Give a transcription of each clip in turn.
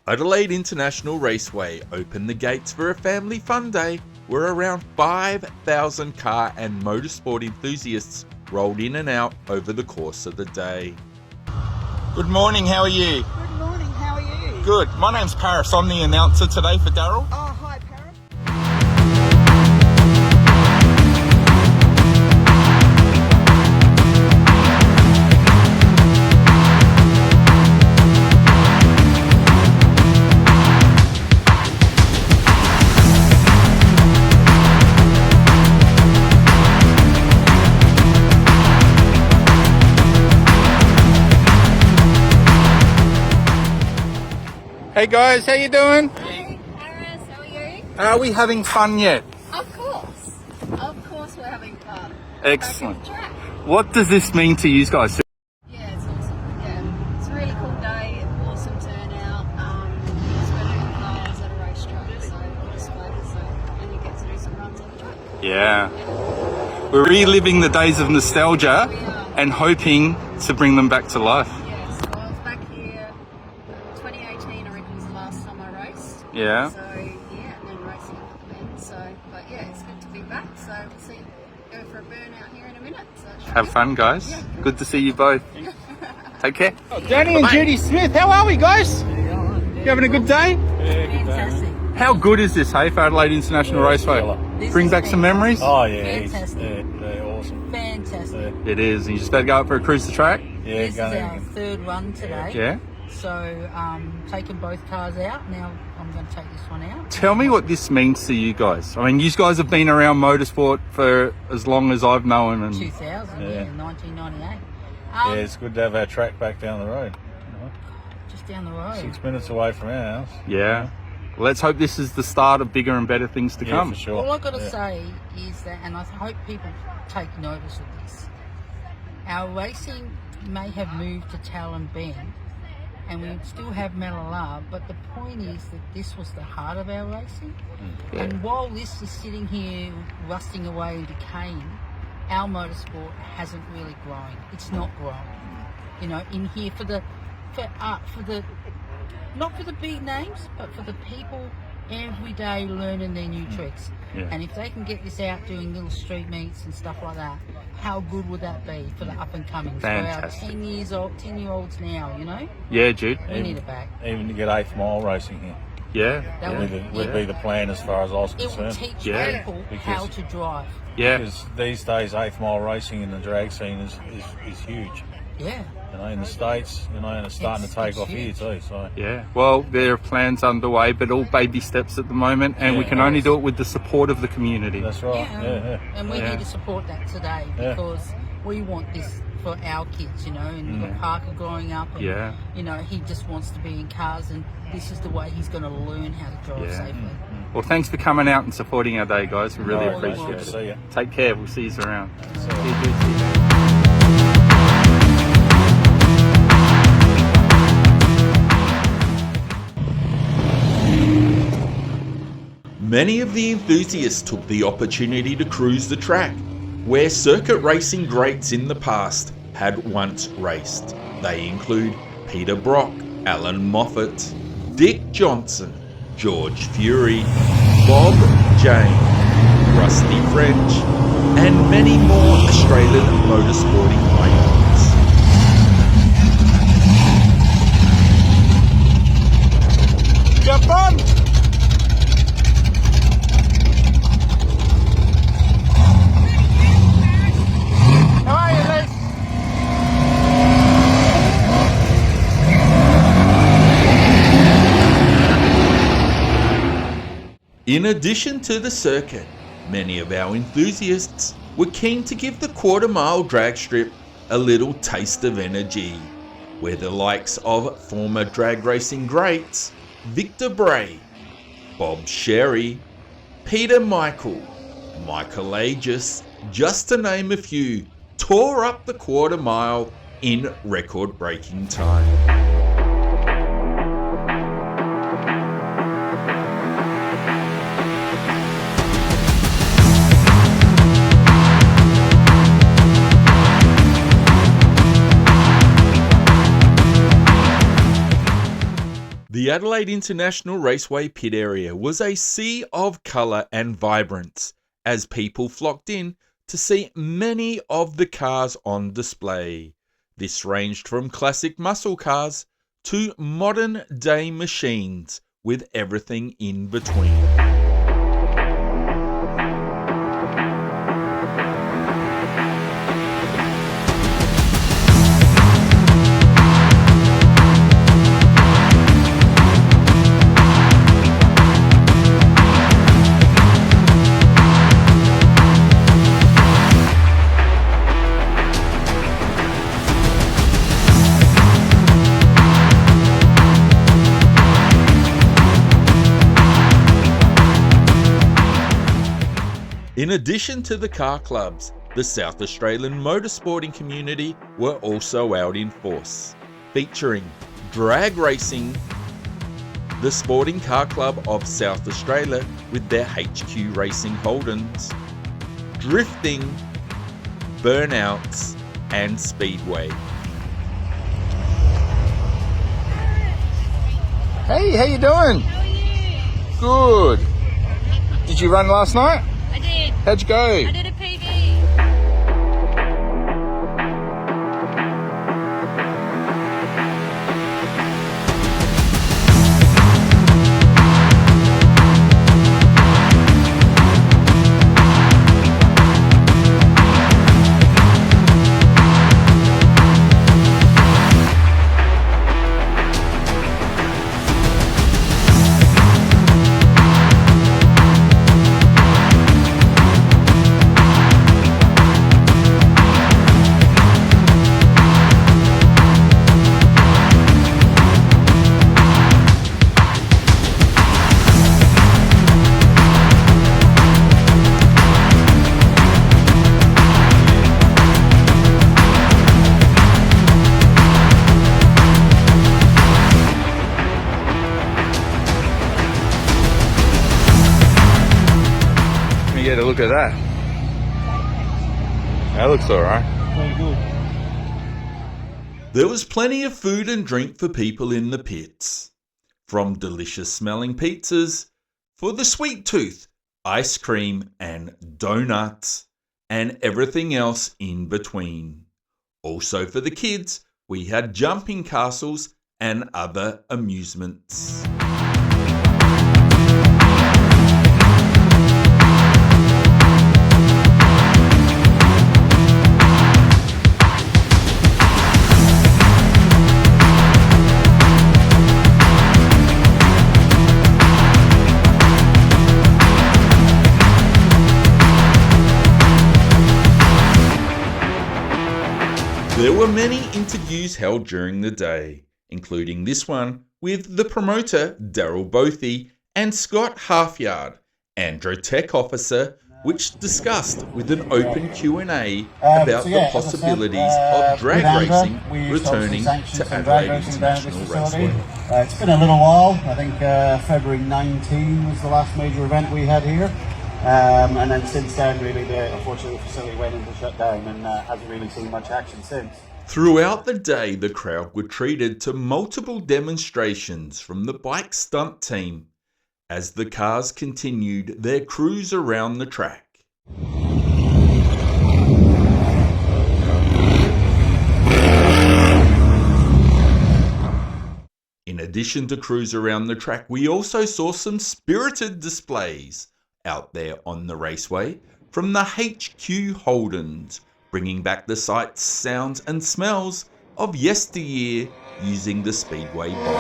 Adelaide International Raceway opened the gates for a family fun day where around 5,000 car and motorsport enthusiasts rolled in and out over the course of the day. Good morning, how are you? Good morning, how are you? Good. My name's Paris. I'm the announcer today for Daryl. Oh, hi, Paris. Hey guys, how you doing? Hey, Paris, how are you? Are we having fun yet? Of course. Of course we're having fun. Excellent. Back at the track. What does this mean to you guys? Yeah, it's awesome. Yeah, it's a really cool day, awesome turnout. Because we're doing cars at a racetrack, so on display, and you get to do some runs on the track. Yeah. We're reliving the days of nostalgia We are. and hoping to bring them back to life. Yes, well, I was back here 2018, I reckon was the last time I raced. Yeah. So, yeah, and then racing then. So, but yeah, it's good to be back. So, we'll see. Go for a burnout here in a minute. So it should Have be fun, guys. Yeah. Good to see you both. Take care. Danny and Judy Smith, how are we, guys? You having a good day? fantastic. How good is this, hey, for Adelaide International Raceway? This Bring is back some memories? Oh yeah, it's Fantastic. awesome. Fantastic. It is. And you just better go out for a cruise the track? Yeah, This is going. our third run today. Yeah. So, taking both cars out. Now I'm going to take this one out. Tell me what this means to you guys. I mean, you guys have been around motorsport for as long as I've known. And 2000, Yeah. 1998. Yeah, it's good to have our track back down the road. Just down the road. 6 minutes away from our house. yeah. Let's hope this is the start of bigger and better things to Yeah, come. for sure. All I've got to Yeah. say is that, and I hope people take notice of this, our racing may have moved to Talon Bend, and we still have Malala, but the point is that this was the heart of our racing. Yeah. And while this is sitting here rusting away and decaying, our motorsport hasn't really grown. It's not growing. You know, in here for the not for the big names, but for the people every day learning their new tricks. Yeah. And if they can get this out doing little street meets and stuff like that, how good would that be for the up and comings? For our Fantastic. 10-year-olds now, you know? Yeah, Jude. We need it back. Even to get 8th mile racing here Yeah. That would be the plan as far as I was it will concerned. teach Yeah. people Because- how to drive. Yeah. Because these days 8th mile racing in the drag scene is huge. Yeah. You know, in the States, you know, and it's starting to take It's off here huge. too. So Yeah. Well, there are plans underway, but all baby steps at the moment, and we Yeah. can only do it with the support of the community. that's right. Yeah. And we Yeah. need to support that today Yeah. because we want this for our kids, you know, and we've got Parker growing up and, Yeah. you know, he just wants to be in cars and this is the way he's going to learn how to drive Yeah. safely. Well, thanks for coming out and supporting our day, guys. We really No, appreciate Good to it. see you. Take care. We'll see you around. So- See you, Jude. See you. Many of the enthusiasts took the opportunity to cruise the track, where circuit racing greats in the past had once raced. They include Peter Brock, Alan Moffat, Dick Johnson, George Fury, Bob Jane, Rusty French, and many more Australian motorsporting icons. Jump on! How are you, Les? In addition to the circuit, many of our enthusiasts were keen to give the quarter mile drag strip a little taste of energy, where the likes of former drag racing greats Victor Bray, Bob Sherry, Peter Michael, Michael Aegis, just to name a few, tore up the quarter mile in record-breaking time. The The Adelaide International Raceway pit area was a sea of colour and vibrance as people flocked in to see many of the cars on display. This ranged from classic muscle cars to modern day machines with everything in between. In addition to the car clubs, the South Australian motorsporting community were also out in force, featuring drag racing, the Sporting Car Club of South Australia with their HQ Racing Holdens, drifting, burnouts, and speedway. Hey, how you doing? How are you? Good. Did you run last night? I did. How'd you go? I did a PB. Get a look at that. That looks alright. There was plenty of food and drink for people in the pits. From delicious smelling pizzas, for the sweet tooth, ice cream and donuts, and everything else in between. Also for the kids, we had jumping castles and other amusements. There were many interviews held during the day, including this one with the promoter Daryl Bothy and Scott Halfyard, Andro Tech Officer, which discussed with an open Q&A about the possibilities of drag racing returning to Adelaide International Raceway. It's been a little while. I think February 19 was the last major event we had here. And then since then, really, unfortunately, the facility went into shutdown and hasn't really seen much action since. Throughout the day, the crowd were treated to multiple demonstrations from the bike stunt team as the cars continued their cruise around the track. In addition to cruise around the track, we also saw some spirited displays out there on the raceway from the HQ Holdens, bringing back the sights, sounds and smells of yesteryear using the Speedway bike.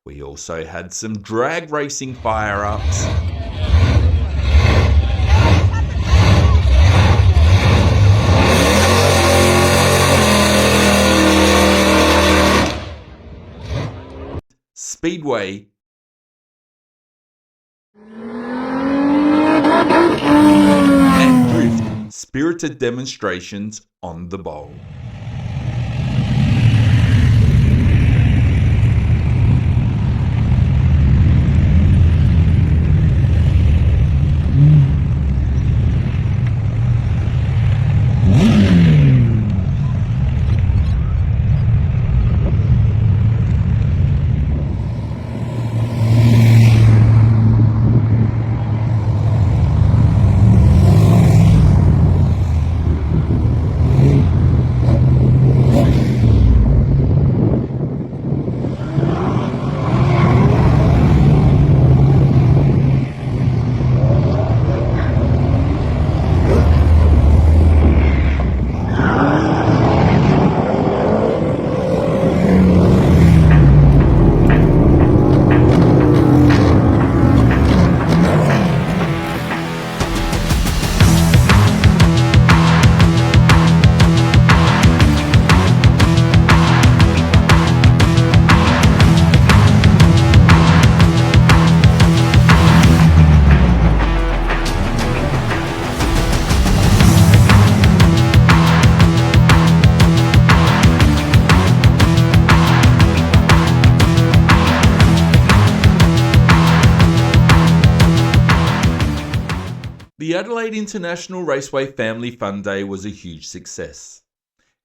We also had some drag racing fire-ups. Speedway and drift spirited demonstrations on the bowl. the Adelaide International Raceway Family Fun Day was a huge success.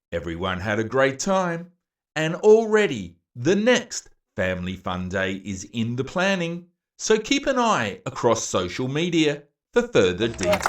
Everyone had a great time, and already the next Family Fun Day is in the planning, so keep an eye across social media for further details.